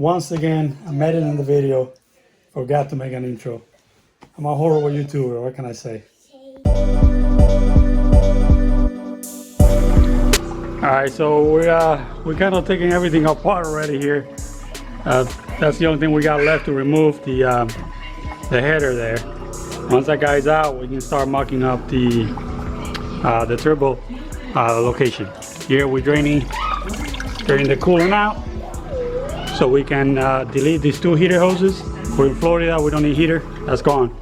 Once again, I made it in the video, forgot to make an intro. I'm a horrible YouTuber, what can I say? Alright, so we're kind of taking everything apart already here. That's the only thing we got left to remove, the header there. Once that guy's out, we can start mucking up the turbo location. Here we're draining the coolant out, so we can delete these two heater hoses. We're in Florida, we don't need heater, that's gone.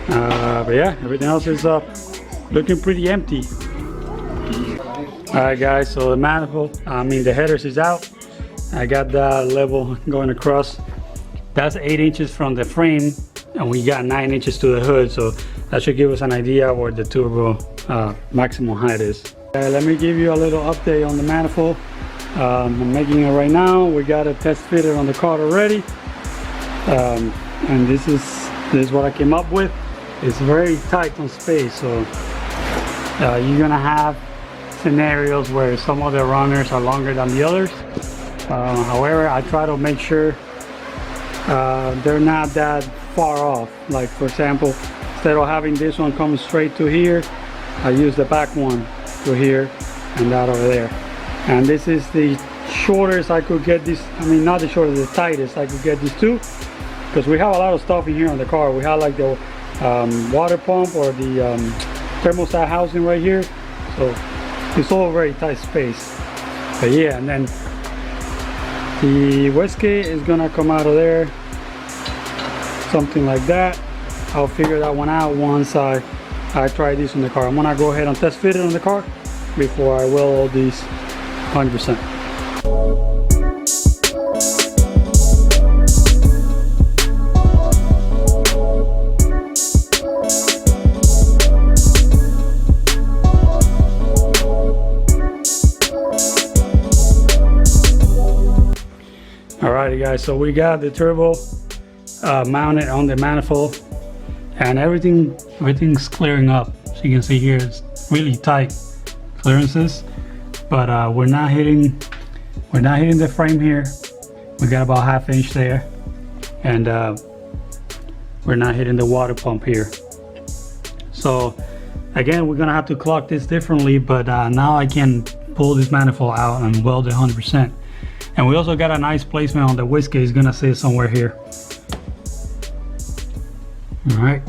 But yeah, everything else is looking pretty empty. Alright guys, so the manifold, the headers is out. I got that level going across. That's 8 inches from the frame, and we got 9 inches to the hood, so that should give us an idea where the turbo maximum height is. Let me give you a little update on the manifold. I'm making it right now. We got a test fitted on the car already, and this is what I came up with. It's very tight on space, so you're gonna have scenarios where some of the runners are longer than the others. However, I try to make sure they're not that far off. Like for example, instead of having this one come straight to here, I use the back one to here and that over there. And this is the shortest I could get this, not the shortest, the tightest I could get these two, because we have a lot of stuff in here on the car. We have like the water pump or the thermostat housing right here, so it's all very tight space. But yeah, and then the wastegate is gonna come out of there, something like that. I'll figure that one out once I try this in the car. I'm gonna go ahead and test fit it on the car before I weld all these 100%. Alrighty guys, so we got the turbo mounted on the manifold, and everything's clearing up. So you can see here it's really tight clearances, but we're not hitting the frame here. We got about ½ inch there, and we're not hitting the water pump here. So again, we're gonna have to clock this differently, but now I can pull this manifold out and weld it 100%. And we also got a nice placement on the wastegate. It's gonna sit somewhere here. All right.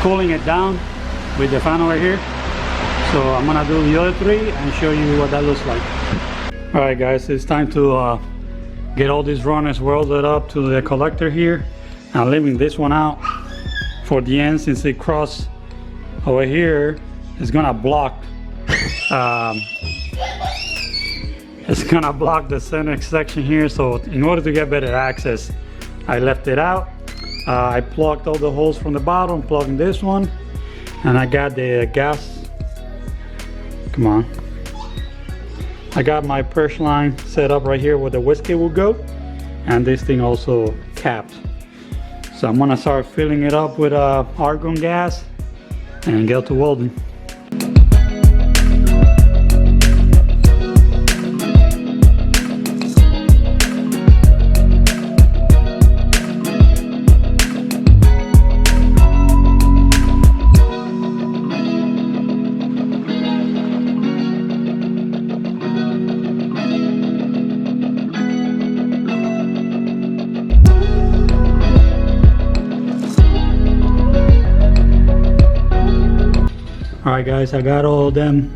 Cooling it down with the fan over here, so I'm gonna do the other three and show you what that looks like. All right guys, it's time to get all these runners welded up to the collector here. I'm leaving this one out for the end, since it cross over here. It's gonna block the center section here, so in order to get better access, I left it out. I plugged all the holes from the bottom, plugging this one, and I got the gas. Come on. I got my perch line set up right here where the wastegate will go, and this thing also capped. So I'm gonna start filling it up with argon gas and get to welding. Alright guys, I got all of them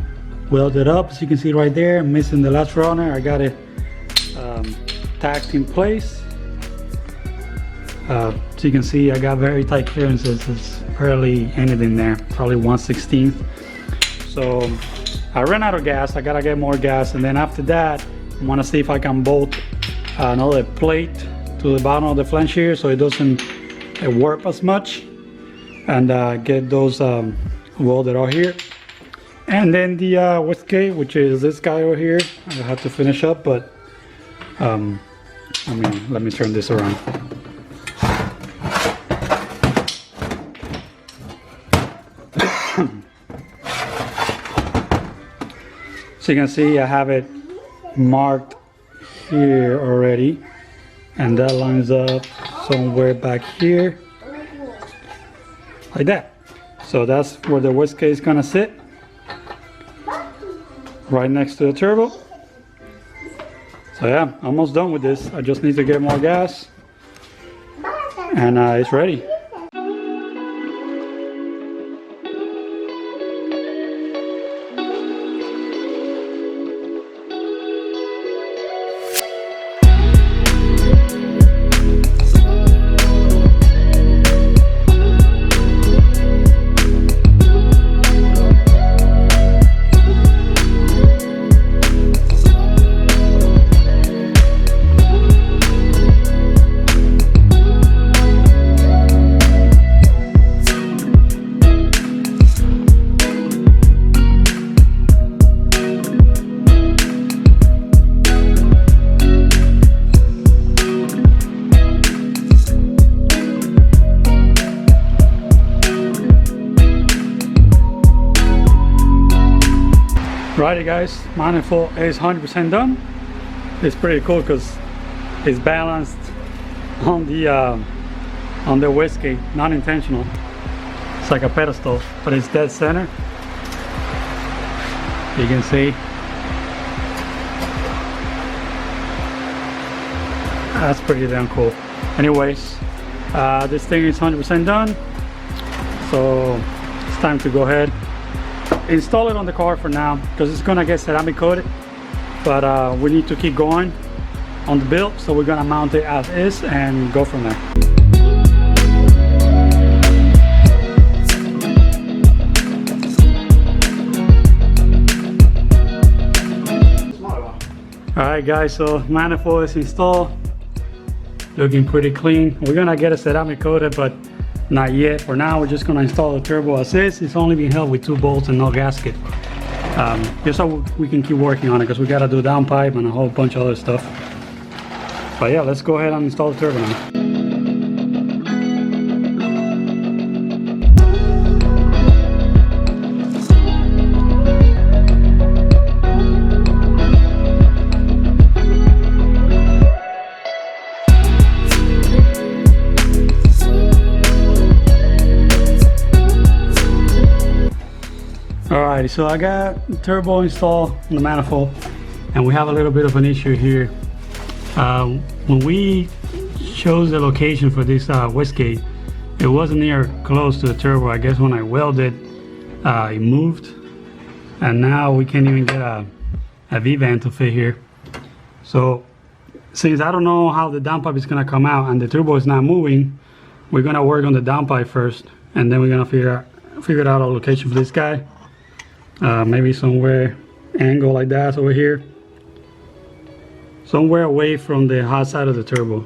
welded up, as you can see right there. I'm missing the last runner. I got it tacked in place. So you can see I got very tight clearances. There's barely anything there, probably 1/16. So I ran out of gas. I gotta get more gas, and then after that I want to see if I can bolt another plate to the bottom of the flange here so it doesn't warp as much, and get those welded out here. And then the wastegate, which is this guy over here, I have to finish up, but I mean, let me turn this around. So you can see I have it marked here already, and that lines up somewhere back here like that. So that's where the wastegate is gonna sit, right next to the turbo. So yeah, almost done with this. I just need to get more gas, and it's ready. Righty guys, manifold is 100% done. It's pretty cool because it's balanced on the wastegate, not intentional. It's like a pedestal, but it's dead center. You can see. That's pretty damn cool. Anyways, this thing is 100% done, so it's time to go ahead, install it on the car for now, because it's gonna get ceramic coated, but we need to keep going on the build, so we're gonna mount it as is and go from there. Alright guys, so manifold is installed, looking pretty clean. We're gonna get a ceramic coated, but not yet. For now, we're just gonna install the turbo as is. It's only being held with 2 bolts and no gasket. Just so we can keep working on it, because we gotta do downpipe and a whole bunch of other stuff. But yeah, let's go ahead and install the turbo now. Alrighty, so I got the turbo installed on the manifold, and we have a little bit of an issue here. When we chose the location for this wastegate, it wasn't near close to the turbo. I guess when I welded, it moved, and now we can't even get a V-vent to fit here. So since I don't know how the downpipe is gonna come out and the turbo is not moving, we're gonna work on the downpipe first, and then we're gonna figure out a location for this guy. Maybe somewhere angle like that over here, somewhere away from the hot side of the turbo.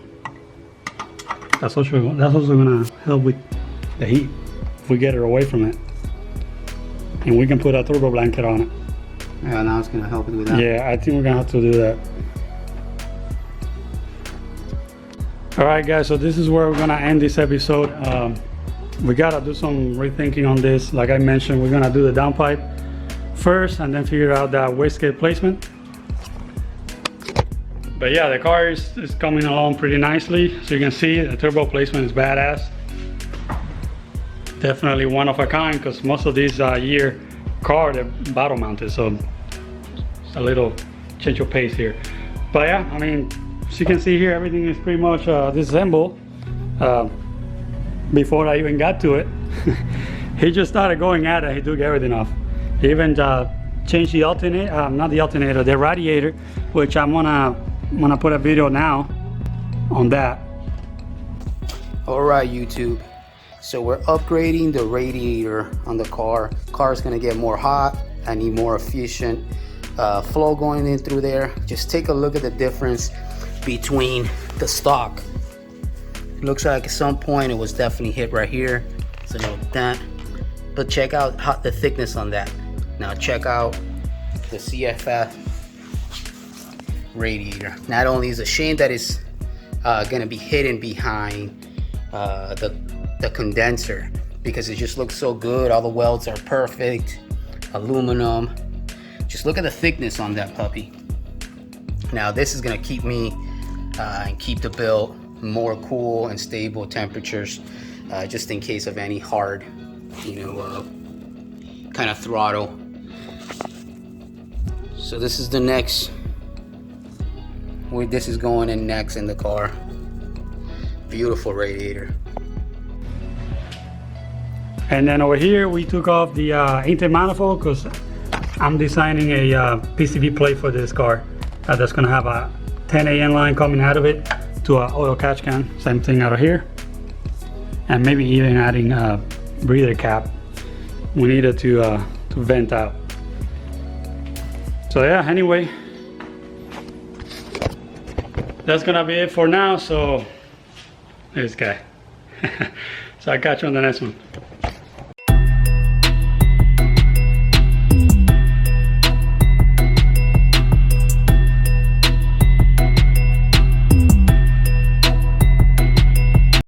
That's also gonna help with the heat if we get it away from it, and we can put a turbo blanket on it. Yeah, now it's gonna help with that. Yeah, I think we're gonna have to do that. All right guys, so this is where we're gonna end this episode. We gotta do some rethinking on this. Like I mentioned, we're gonna do the downpipe first and then figure out that wastegate placement. But yeah, the car is coming along pretty nicely. So you can see the turbo placement is badass. Definitely one of a kind, because most of these year car, they're bottle mounted, so it's a little change of pace here. But yeah, I mean, as you can see here, everything is pretty much disassembled. Before I even got to it, he just started going at it. He took everything off. He even change the alternator, not the alternator, the radiator, which I'm gonna put a video now on that. All right, YouTube. So we're upgrading the radiator on the car. Car's gonna get more hot. I need more efficient flow going in through there. Just take a look at the difference between the stock. It looks like at some point it was definitely hit right here. So no dent. But check out the thickness on that. Now check out the CFF radiator. Not only is it a shame that it's gonna be hidden behind the condenser, because it just looks so good. All the welds are perfect, aluminum. Just look at the thickness on that puppy. Now this is gonna keep me and keep the build more cool and stable temperatures, just in case of any hard, kind of throttle. So this is the next, where this is going in next in the car. Beautiful radiator. And then over here we took off the intake manifold, because I'm designing a PCV plate for this car that's gonna have a 10 AN line coming out of it to an oil catch can. Same thing out of here, and maybe even adding a breather cap. We needed to vent out. So yeah, anyway, that's gonna be it for now. So this guy. So I catch you on the next one.